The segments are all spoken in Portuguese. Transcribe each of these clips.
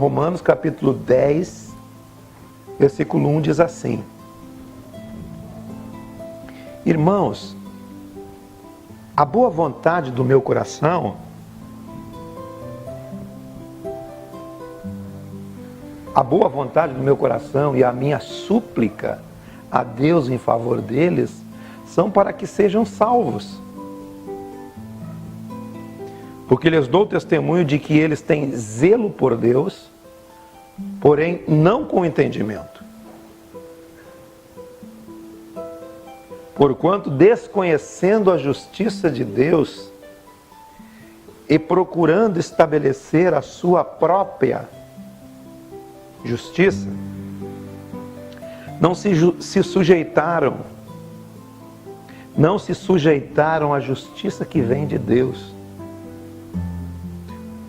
Romanos capítulo 10, versículo 1 diz assim: Irmãos, a boa vontade do meu coração e a minha súplica a Deus em favor deles são para que sejam salvos. Porque lhes dou testemunho de que eles têm zelo por Deus, porém não com entendimento. Porquanto, desconhecendo a justiça de Deus e procurando estabelecer a sua própria justiça, não se sujeitaram à justiça que vem de Deus.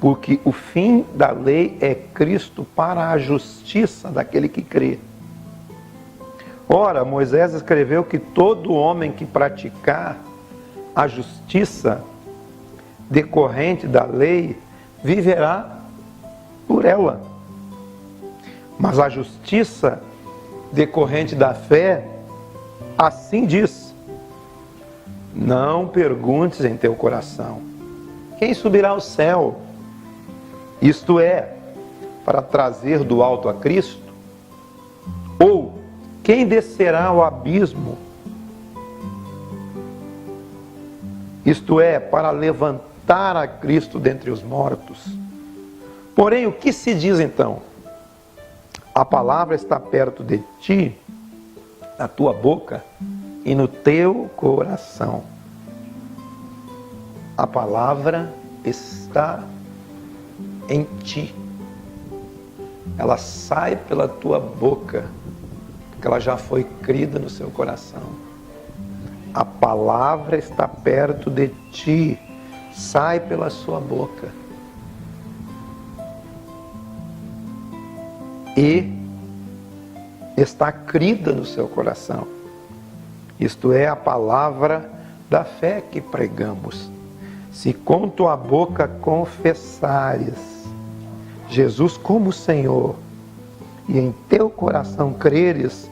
Porque o fim da lei é Cristo para a justiça daquele que crê. Ora, Moisés escreveu que todo homem que praticar a justiça decorrente da lei viverá por ela. Mas a justiça decorrente da fé, assim diz: não perguntes em teu coração: quem subirá ao céu? Isto é, para trazer do alto a Cristo? Ou quem descerá ao abismo? Isto é, para levantar a Cristo dentre os mortos. Porém, o que se diz então? A palavra está perto de ti, na tua boca e no teu coração. A palavra está em ti. Ela sai pela tua boca, porque ela já foi crida no seu coração. A palavra está perto de ti, sai pela sua boca. E está crida no seu coração. Isto é a palavra da fé que pregamos. Se com tua boca confessares Jesus como Senhor, e em teu coração creres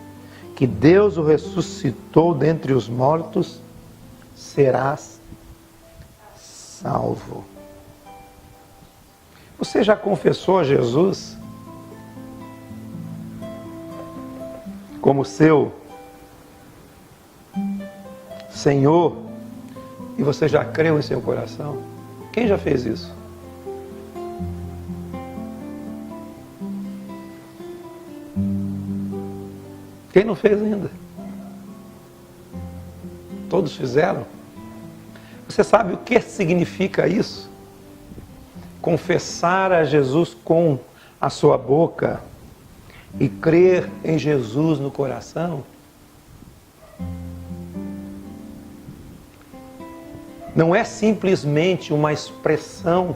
que Deus o ressuscitou dentre os mortos, serás salvo. Você já confessou a Jesus como seu Senhor, e você já creu em seu coração? Quem já fez isso? Quem não fez ainda? Todos fizeram? Você sabe o que significa isso? Confessar a Jesus com a sua boca e crer em Jesus no coração? Não é simplesmente uma expressão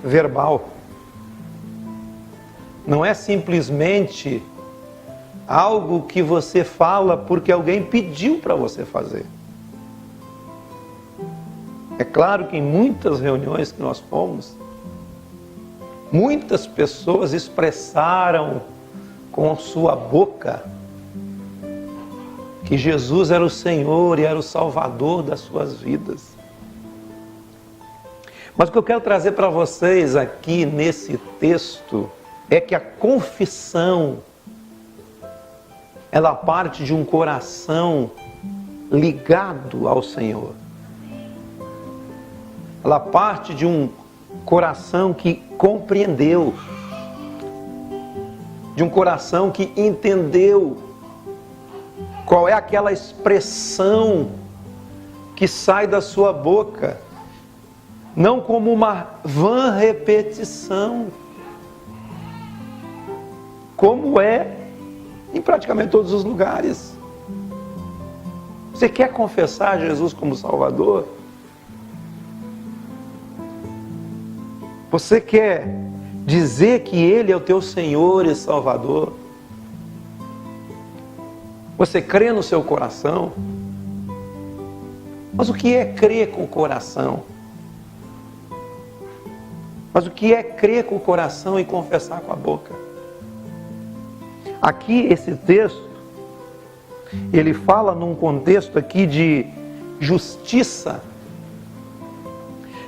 verbal. Não é simplesmente algo que você fala porque alguém pediu para você fazer. É claro que em muitas reuniões que nós fomos, muitas pessoas expressaram com sua boca que Jesus era o Senhor e era o Salvador das suas vidas. Mas o que eu quero trazer para vocês aqui nesse texto é que a confissão, ela parte de um coração ligado ao Senhor. Ela parte de um coração que compreendeu, de um coração que entendeu qual é aquela expressão que sai da sua boca, não como uma vã repetição, como é em praticamente todos os lugares. Você quer confessar Jesus como Salvador? Você quer dizer que Ele é o teu Senhor e Salvador? Você crê no seu coração? Mas o que é crer com o coração? Mas o que é crer com o coração e confessar com a boca? Aqui esse texto, ele fala num contexto aqui de justiça.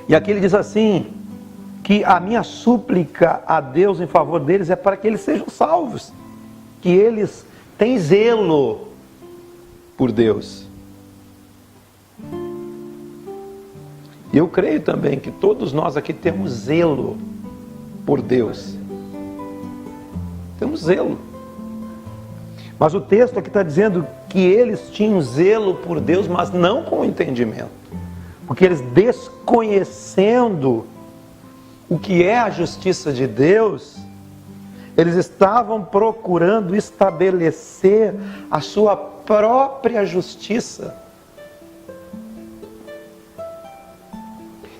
E aqui ele diz assim, que a minha súplica a Deus em favor deles é para que eles sejam salvos. Que eles têm zelo por Deus. E eu creio também que todos nós aqui temos zelo por Deus. Temos zelo. Mas o texto aqui está dizendo que eles tinham zelo por Deus, mas não com entendimento. Porque eles, desconhecendo o que é a justiça de Deus, eles estavam procurando estabelecer a sua própria justiça.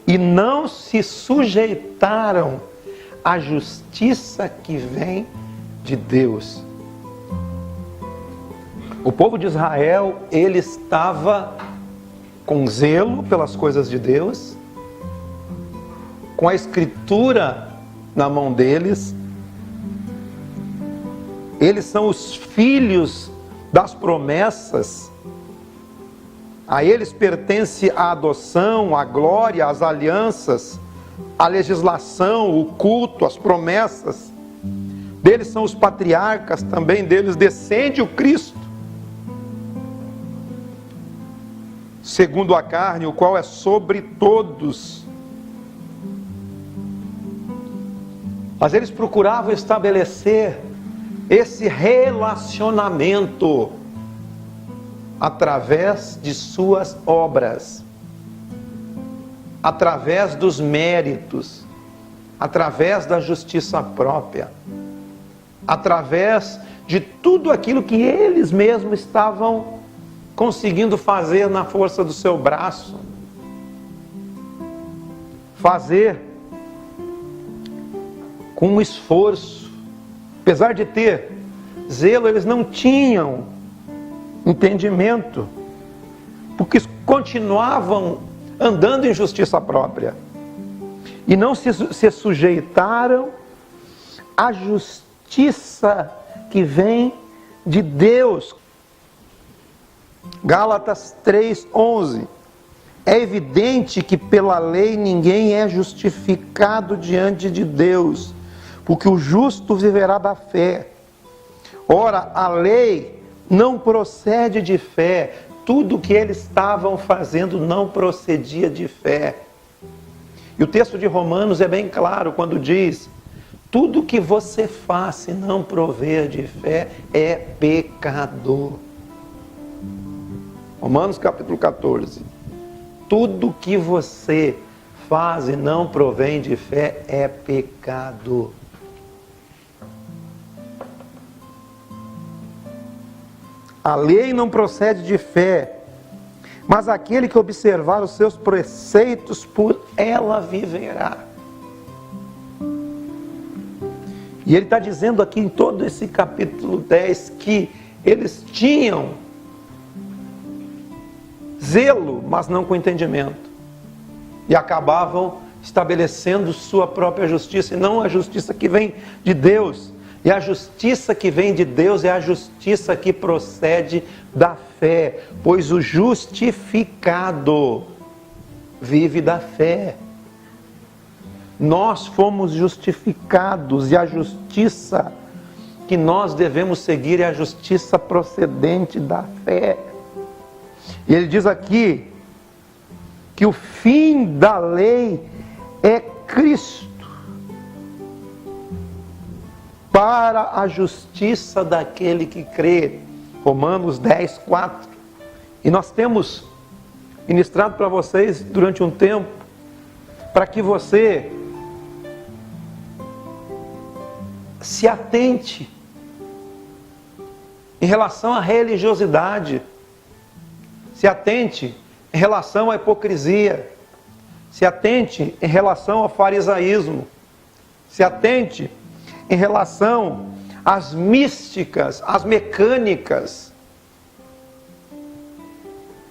E não se sujeitaram à justiça que vem de Deus. O povo de Israel, ele estava com zelo pelas coisas de Deus, com a escritura na mão deles. Eles são os filhos das promessas. A eles pertence a adoção, a glória, as alianças, a legislação, o culto, as promessas. Deles são os patriarcas, também deles descende o Cristo, segundo a carne, o qual é sobre todos. Mas eles procuravam estabelecer esse relacionamento através de suas obras, através dos méritos, através da justiça própria, através de tudo aquilo que eles mesmos estavam conseguindo fazer na força do seu braço, fazer com esforço. Apesar de ter zelo, eles não tinham entendimento, porque continuavam andando em justiça própria e não se sujeitaram à justiça que vem de Deus. Gálatas 3:11. É evidente que pela lei ninguém é justificado diante de Deus, porque o justo viverá da fé. Ora, a lei não procede de fé. Tudo o que eles estavam fazendo não procedia de fé. E o texto de Romanos é bem claro quando diz: tudo que você faz se não prover de fé é pecado. Romanos capítulo 14. Tudo que você faz e não provém de fé é pecado. A lei não procede de fé, mas aquele que observar os seus preceitos, por ela viverá. E ele está dizendo aqui em todo esse capítulo 10 que eles tinham zelo, mas não com entendimento. E acabavam estabelecendo sua própria justiça, e não a justiça que vem de Deus. E a justiça que vem de Deus é a justiça que procede da fé, pois o justificado vive da fé. Nós fomos justificados e a justiça que nós devemos seguir é a justiça procedente da fé. E ele diz aqui que o fim da lei é Cristo, para a justiça daquele que crê. Romanos 10:4. E nós temos ministrado para vocês durante um tempo, para que você se atente em relação à religiosidade, se atente em relação à hipocrisia, se atente em relação ao farisaísmo, se atente em relação às místicas, às mecânicas.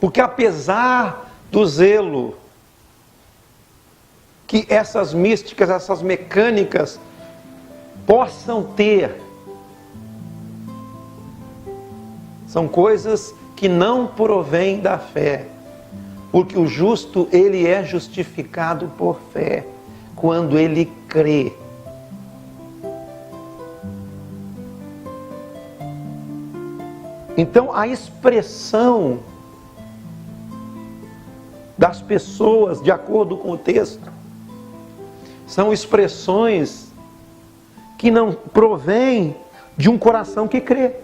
Porque apesar do zelo, que essas místicas, essas mecânicas possam ter. São coisas que não provêm da fé, porque o justo, ele é justificado por fé, quando ele crê. Então, a expressão das pessoas, de acordo com o texto, são expressões que não provêm de um coração que crê.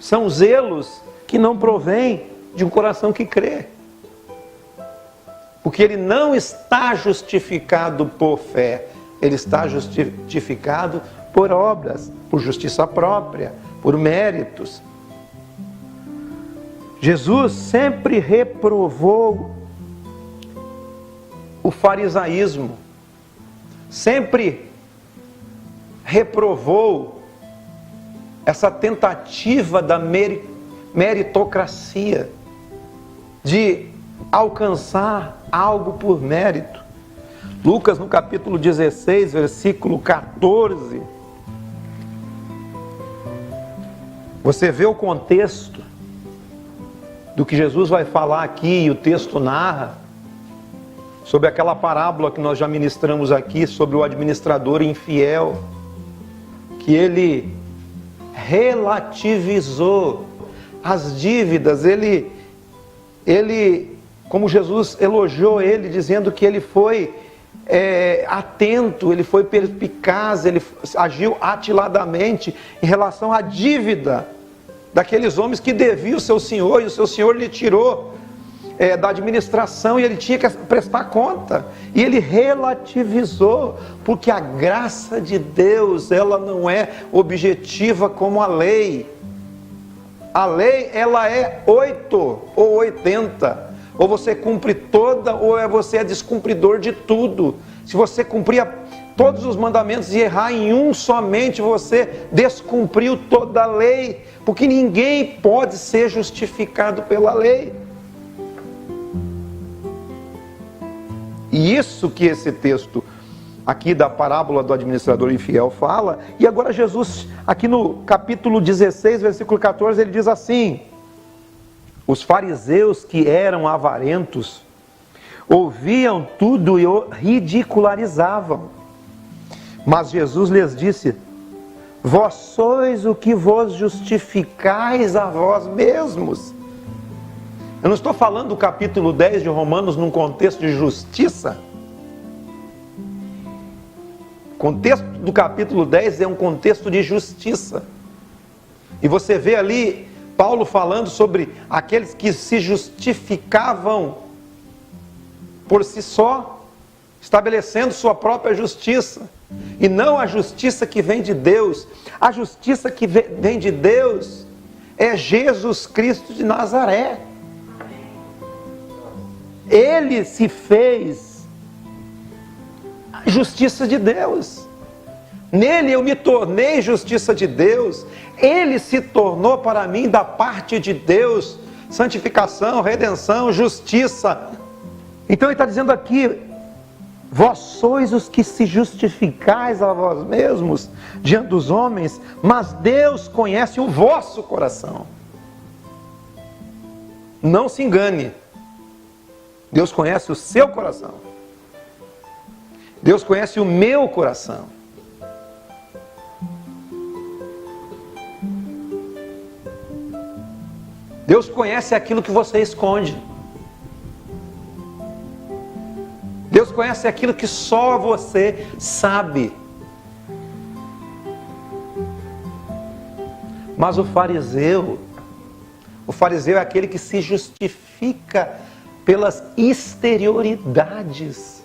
São zelos que não provêm de um coração que crê. Porque ele não está justificado por fé, ele está justificado por obras, por justiça própria, por méritos. Jesus sempre reprovou o farisaísmo, sempre reprovou essa tentativa da meritocracia, de alcançar algo por mérito. Lucas, no capítulo 16, versículo 14, você vê o contexto do que Jesus vai falar aqui, e o texto narra sobre aquela parábola que nós já ministramos aqui, sobre o administrador infiel, que ele relativizou as dívidas, ele, como Jesus elogiou ele, dizendo que ele foi atento, ele foi perspicaz, ele agiu atiladamente em relação à dívida daqueles homens que deviam o seu senhor, e o seu senhor lhe tirou da administração, e ele tinha que prestar conta, e ele relativizou, porque a graça de Deus, ela não é objetiva como a lei. A lei, ela é 8 ou 80, ou você cumpre toda, ou você é descumpridor de tudo. Se você cumprir todos os mandamentos e errar em um somente, você descumpriu toda a lei, porque ninguém pode ser justificado pela lei. E isso que esse texto aqui da parábola do administrador infiel fala. E agora Jesus, aqui no capítulo 16, versículo 14, ele diz assim: os fariseus, que eram avarentos, ouviam tudo e o ridicularizavam. Mas Jesus lhes disse: vós sois o que vos justificais a vós mesmos. Eu não estou falando do capítulo 10 de Romanos num contexto de justiça. O contexto do capítulo 10 é um contexto de justiça. E você vê ali Paulo falando sobre aqueles que se justificavam por si só, estabelecendo sua própria justiça, e não a justiça que vem de Deus. A justiça que vem de Deus é Jesus Cristo de Nazaré. Ele se fez justiça de Deus. Nele eu me tornei justiça de Deus. Ele se tornou para mim, da parte de Deus, santificação, redenção, justiça. Então ele está dizendo aqui: vós sois os que se justificais a vós mesmos diante dos homens, mas Deus conhece o vosso coração. Não se engane. Deus conhece o seu coração. Deus conhece o meu coração. Deus conhece aquilo que você esconde. Deus conhece aquilo que só você sabe. Mas o fariseu é aquele que se justifica pelas exterioridades.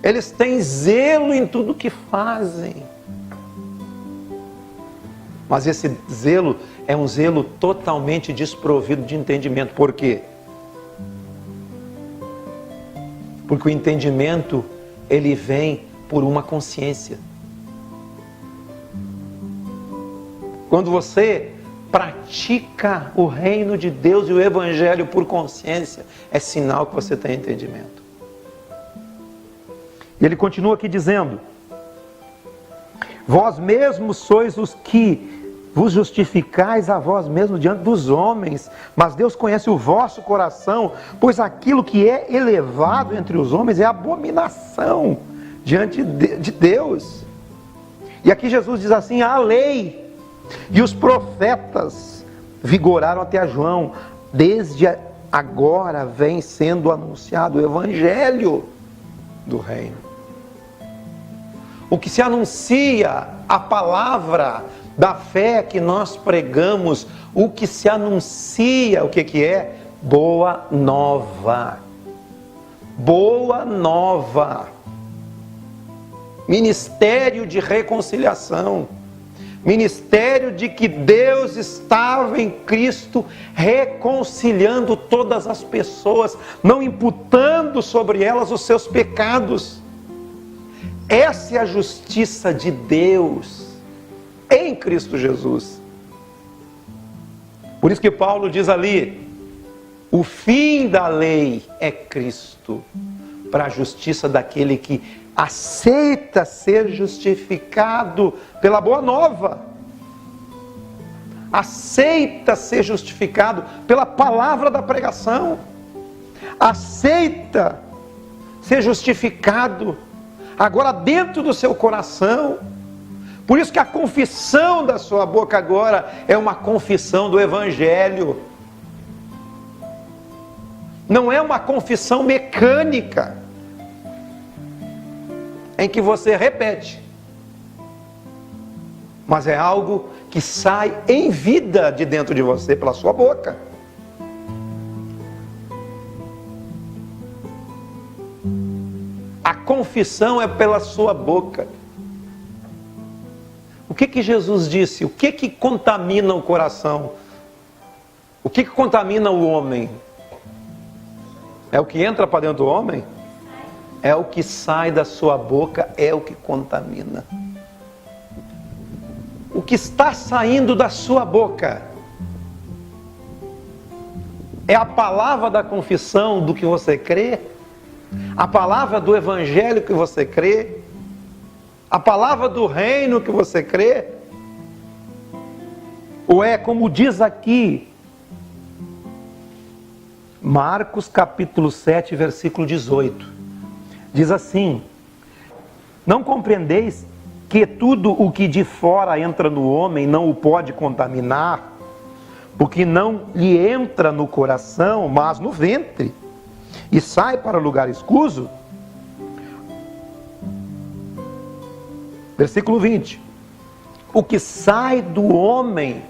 Eles têm zelo em tudo que fazem. Mas esse zelo é um zelo totalmente desprovido de entendimento. Por quê? Porque o entendimento, ele vem por uma consciência. Quando você pratica o reino de Deus e o Evangelho por consciência, é sinal que você tem entendimento. E ele continua aqui dizendo: vós mesmos sois os que vos justificais a vós mesmos diante dos homens, mas Deus conhece o vosso coração, pois aquilo que é elevado entre os homens é abominação diante de Deus. E aqui Jesus diz assim: a lei e os profetas vigoraram até a João, desde agora vem sendo anunciado o Evangelho do Reino. O que se anuncia, a palavra da fé que nós pregamos, o que se anuncia, o que é? Boa nova. Boa nova. Ministério de reconciliação. Ministério de que Deus estava em Cristo reconciliando todas as pessoas, não imputando sobre elas os seus pecados. Essa é a justiça de Deus em Cristo Jesus. Por isso que Paulo diz ali: o fim da lei é Cristo, para a justiça daquele que aceita ser justificado pela boa nova. Aceita ser justificado pela palavra da pregação. Aceita ser justificado agora dentro do seu coração. Por isso que a confissão da sua boca agora é uma confissão do Evangelho. Não é uma confissão mecânica, em que você repete, mas é algo que sai em vida de dentro de você pela sua boca. A confissão é pela sua boca. O que Jesus disse? O que contamina o coração? O que contamina o homem? É o que entra para dentro do homem? É o que sai da sua boca, é o que contamina. O que está saindo da sua boca é a palavra da confissão do que você crê? A palavra do Evangelho que você crê? A palavra do reino que você crê? Ou é como diz aqui, Marcos capítulo 7, versículo 18. Diz assim: não compreendeis que tudo o que de fora entra no homem não o pode contaminar, porque não lhe entra no coração, mas no ventre, e sai para lugar escuso? Versículo 20. O que sai do homem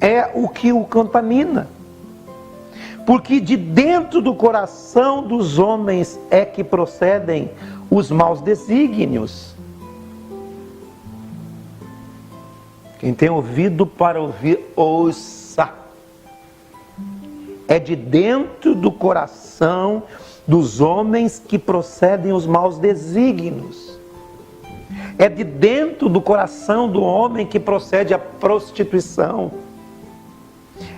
é o que o contamina, porque de dentro do coração dos homens é que procedem os maus desígnios. Quem tem ouvido para ouvir, ouça. É de dentro do coração dos homens que procedem os maus desígnios. É de dentro do coração do homem que procede a prostituição.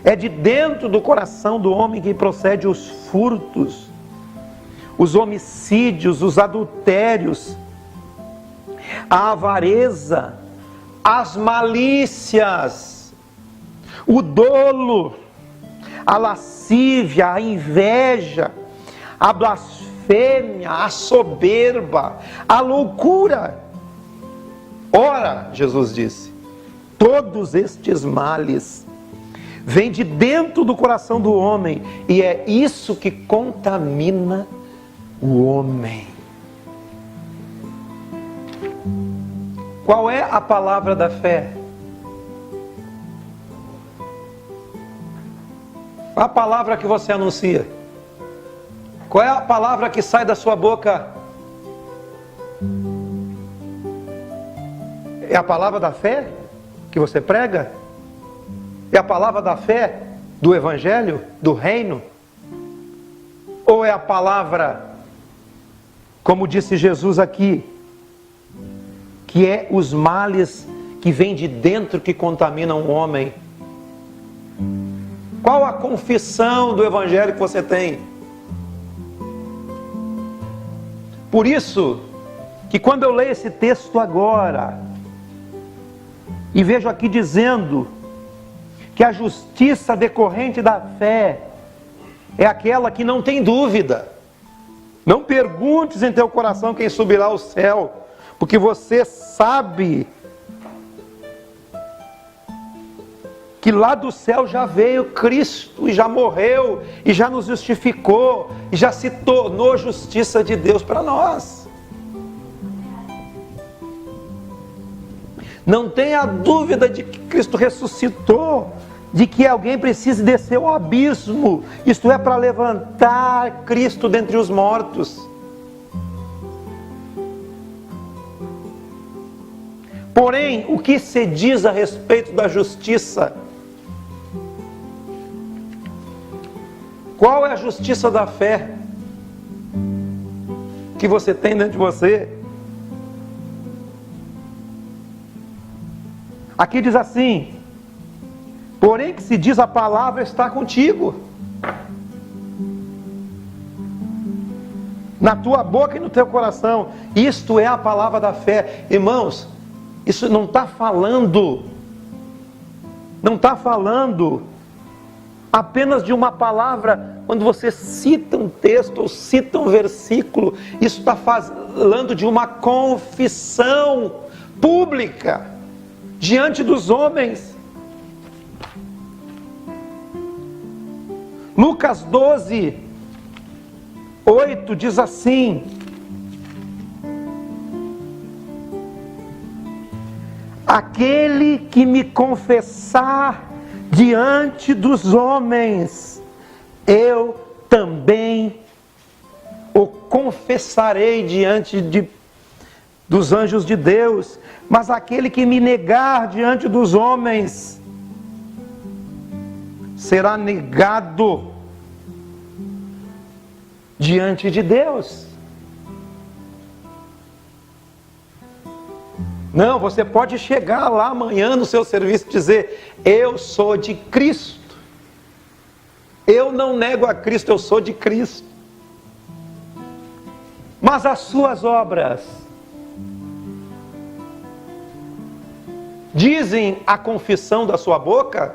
É de dentro do coração do homem que procede os furtos, os homicídios, os adultérios, a avareza, as malícias, o dolo, a lascívia, a inveja, a blasfêmia, a soberba, a loucura. Ora, Jesus disse, todos estes males vêm de dentro do coração do homem, e é isso que contamina o homem. Qual é a palavra da fé? Qual é a palavra que você anuncia? Qual é a palavra que sai da sua boca? É a palavra da fé que você prega? É a palavra da fé do Evangelho, do Reino? Ou é a palavra, como disse Jesus aqui, que é os males que vêm de dentro que contaminam o homem? Qual a confissão do Evangelho que você tem? Por isso, que quando eu leio esse texto agora, e vejo aqui dizendo que a justiça decorrente da fé é aquela que não tem dúvida. Não perguntes em teu coração quem subirá ao céu, porque você sabe que lá do céu já veio Cristo, e já morreu, e já nos justificou, e já se tornou justiça de Deus para nós. Não tenha dúvida de que Cristo ressuscitou, de que alguém precise descer o abismo, isto é, para levantar Cristo dentre os mortos. Porém, o que se diz a respeito da justiça? Qual é a justiça da fé que você tem dentro de você? Aqui diz assim: porém que se diz a palavra está contigo, na tua boca e no teu coração. Isto é a palavra da fé. Irmãos, isso não está falando apenas de uma palavra, quando você cita um texto ou cita um versículo. Isso está falando de uma confissão pública diante dos homens. Lucas 12, 8 diz assim: aquele que me confessar diante dos homens, eu também o confessarei diante dos anjos de Deus. Mas aquele que me negar diante dos homens, será negado diante de Deus. Não, você pode chegar lá amanhã no seu serviço e dizer: eu sou de Cristo. Eu não nego a Cristo, eu sou de Cristo. Mas as suas obras dizem a confissão da sua boca?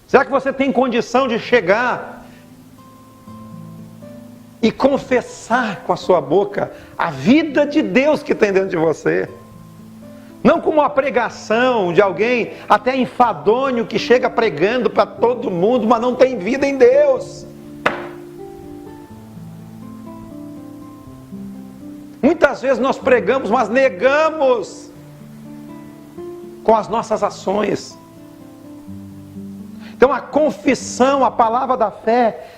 Será que você tem condição de chegar e confessar com a sua boca a vida de Deus que tem dentro de você? Não como uma pregação de alguém até enfadonho que chega pregando para todo mundo, mas não tem vida em Deus. Muitas vezes nós pregamos, mas negamos com as nossas ações. Então a confissão, a palavra da fé,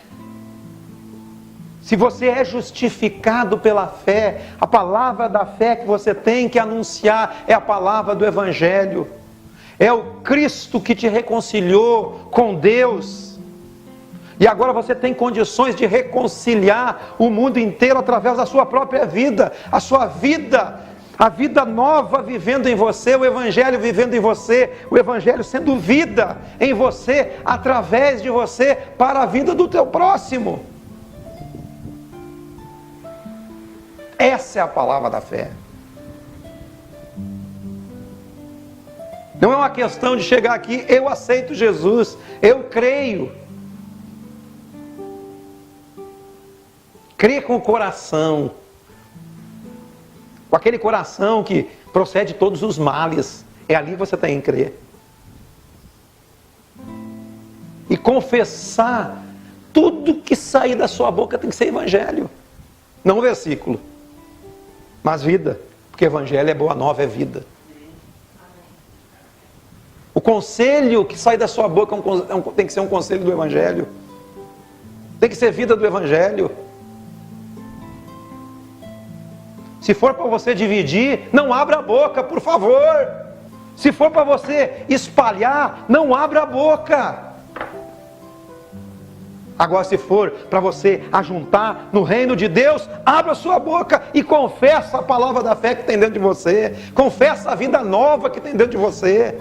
se você é justificado pela fé, a palavra da fé que você tem que anunciar é a palavra do Evangelho. É o Cristo que te reconciliou com Deus. E agora você tem condições de reconciliar o mundo inteiro através da sua própria vida. A sua vida, a vida nova vivendo em você, o Evangelho vivendo em você, o Evangelho sendo vida em você, através de você, para a vida do teu próximo. Essa é a palavra da fé. Não é uma questão de chegar aqui: eu aceito Jesus, eu creio. Crer com o coração, com aquele coração que procede de todos os males. É ali que você tem que crer. E confessar, tudo que sair da sua boca tem que ser Evangelho. Não versículo, mas vida. Porque Evangelho é boa nova, é vida. O conselho que sai da sua boca tem que ser um conselho do Evangelho. Tem que ser vida do Evangelho. Se for para você dividir, não abra a boca, por favor. Se for para você espalhar, não abra a boca. Agora, se for para você ajuntar no reino de Deus, abra a sua boca e confessa a palavra da fé que tem dentro de você. Confessa a vida nova que tem dentro de você.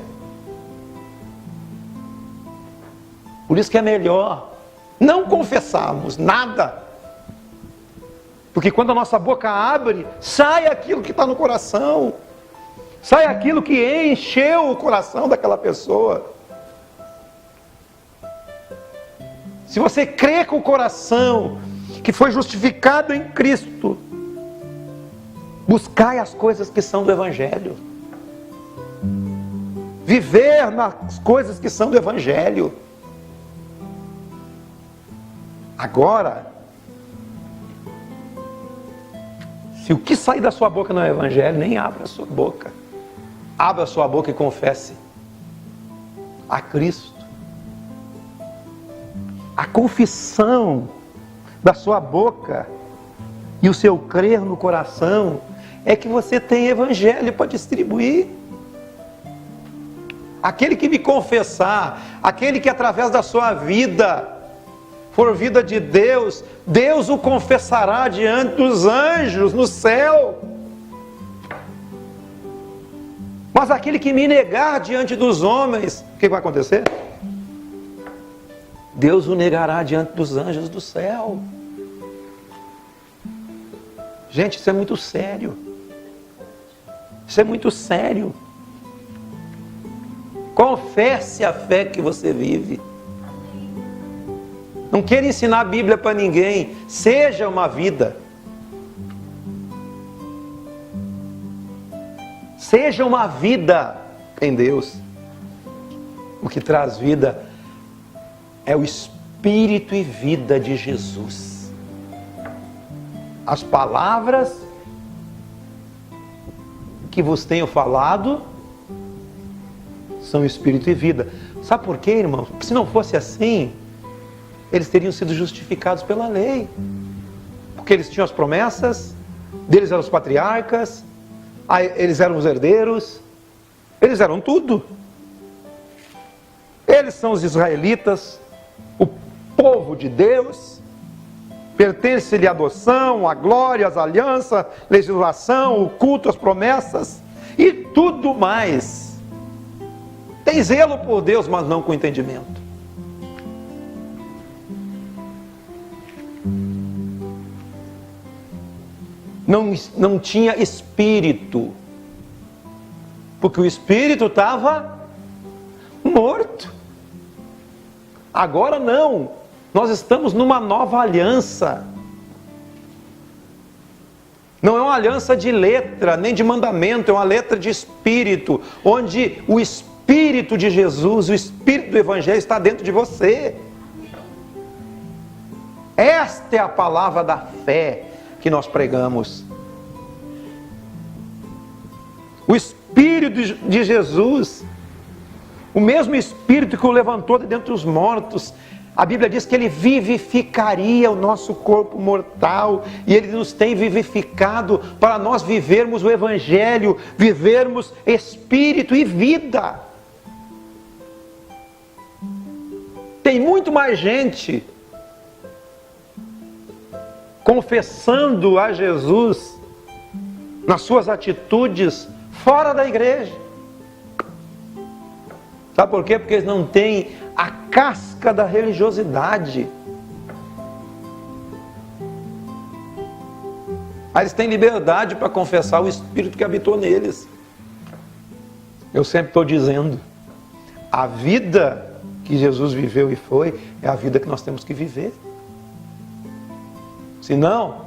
Por isso que é melhor não confessarmos nada. Porque quando a nossa boca abre, sai aquilo que está no coração. Sai aquilo que encheu o coração daquela pessoa. Se você crê com o coração que foi justificado em Cristo, buscai as coisas que são do Evangelho. Viver nas coisas que são do Evangelho. Agora, se o que sair da sua boca não é Evangelho, nem abra a sua boca. Abra a sua boca e confesse a Cristo. A confissão da sua boca e o seu crer no coração é que você tem Evangelho para distribuir. Aquele que me confessar, aquele que através da sua vida for vida de Deus, Deus o confessará diante dos anjos no céu. Mas aquele que me negar diante dos homens, o que vai acontecer? Deus o negará diante dos anjos do céu. Gente, isso é muito sério. Isso é muito sério. Confesse a fé que você vive. Não queira ensinar a Bíblia para ninguém. Seja uma vida. Seja uma vida em Deus. O que traz vida é o Espírito e vida de Jesus. As palavras que vos tenho falado são Espírito e vida. Sabe por quê, irmãos? Porque se não fosse assim, eles teriam sido justificados pela lei. Porque eles tinham as promessas, deles eram os patriarcas, eles eram os herdeiros, eles eram tudo. Eles são os israelitas, o povo de Deus, pertence-lhe a adoção, a glória, as alianças, a legislação, o culto, as promessas e tudo mais. Tem zelo por Deus, mas não com entendimento. Não tinha espírito, porque o espírito estava morto. Agora não, nós estamos numa nova aliança. Não é uma aliança de letra, nem de mandamento, é uma letra de espírito, onde o Espírito de Jesus, o Espírito do Evangelho está dentro de você. Esta é a palavra da fé que nós pregamos. O Espírito de Jesus, o mesmo Espírito que o levantou de dentre os mortos, a Bíblia diz que Ele vivificaria o nosso corpo mortal, e Ele nos tem vivificado para nós vivermos o Evangelho, vivermos Espírito e vida. Tem muito mais gente confessando a Jesus nas suas atitudes fora da igreja. Sabe por quê? Porque eles não têm a casca da religiosidade. Mas eles têm liberdade para confessar o Espírito que habitou neles. Eu sempre estou dizendo, a vida que Jesus viveu e foi, é a vida que nós temos que viver. Senão,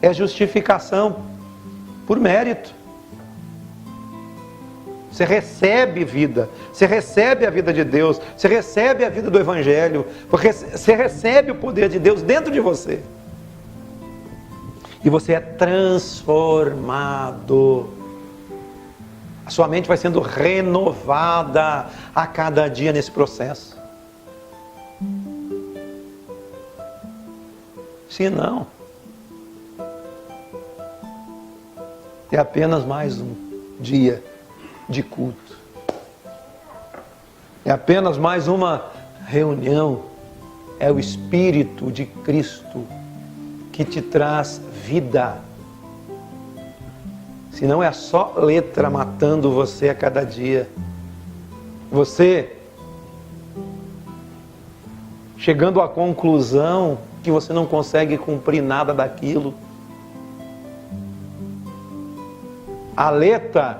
é justificação por mérito. Você recebe vida, você recebe a vida de Deus, você recebe a vida do Evangelho, porque você recebe o poder de Deus dentro de você. E você é transformado. A sua mente vai sendo renovada a cada dia nesse processo. Se não, é apenas mais um dia de culto. É apenas mais uma reunião. É o Espírito de Cristo que te traz vida. Se não é só letra matando você a cada dia. Você chegando à conclusão que você não consegue cumprir nada daquilo. Aleta,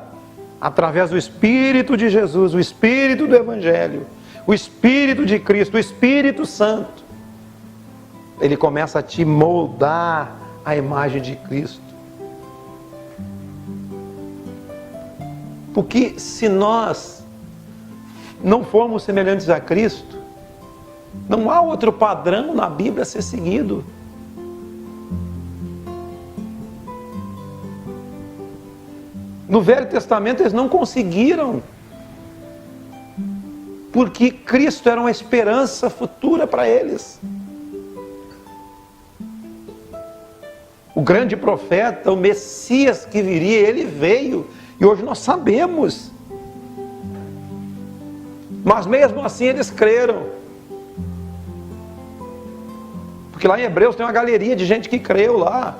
através do Espírito de Jesus, o Espírito do Evangelho, o Espírito de Cristo, o Espírito Santo, ele começa a te moldar a imagem de Cristo. Porque se nós não formos semelhantes a Cristo, não há outro padrão na Bíblia a ser seguido. No Velho Testamento eles não conseguiram, porque Cristo era uma esperança futura para eles. O grande profeta, o Messias que viria, ele veio, e hoje nós sabemos. Mas mesmo assim eles creram. Porque lá em Hebreus tem uma galeria de gente que creu lá.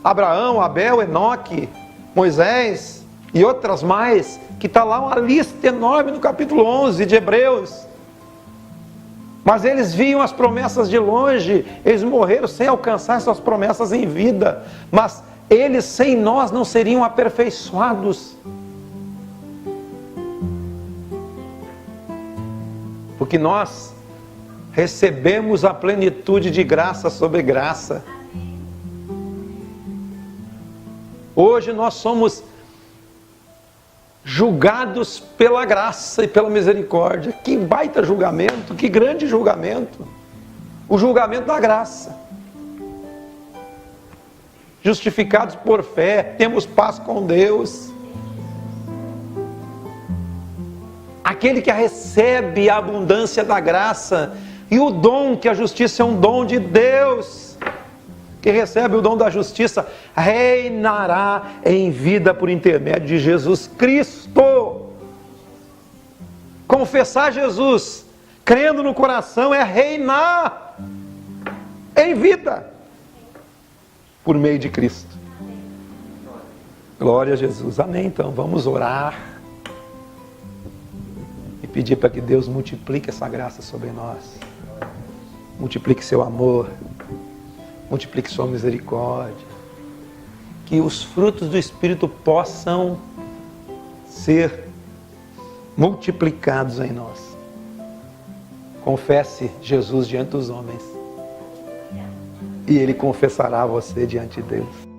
Abraão, Abel, Enoque, Moisés e outras mais, que está lá uma lista enorme no capítulo 11 de Hebreus. Mas eles viam as promessas de longe, eles morreram sem alcançar essas promessas em vida, mas eles sem nós não seriam aperfeiçoados. Porque nós recebemos a plenitude de graça sobre graça. Hoje nós somos julgados pela graça e pela misericórdia. Que baita julgamento, que grande julgamento. O julgamento da graça. Justificados por fé, temos paz com Deus. Aquele que recebe a abundância da graça e o dom, que a justiça é um dom de Deus. Que recebe o dom da justiça, reinará em vida por intermédio de Jesus Cristo. Confessar Jesus, crendo no coração, é reinar em vida por meio de Cristo. Glória a Jesus. Amém. Então vamos orar e pedir para que Deus multiplique essa graça sobre nós, multiplique seu amor, multiplique sua misericórdia, que os frutos do Espírito possam ser multiplicados em nós. Confesse Jesus diante dos homens, e Ele confessará você diante de Deus.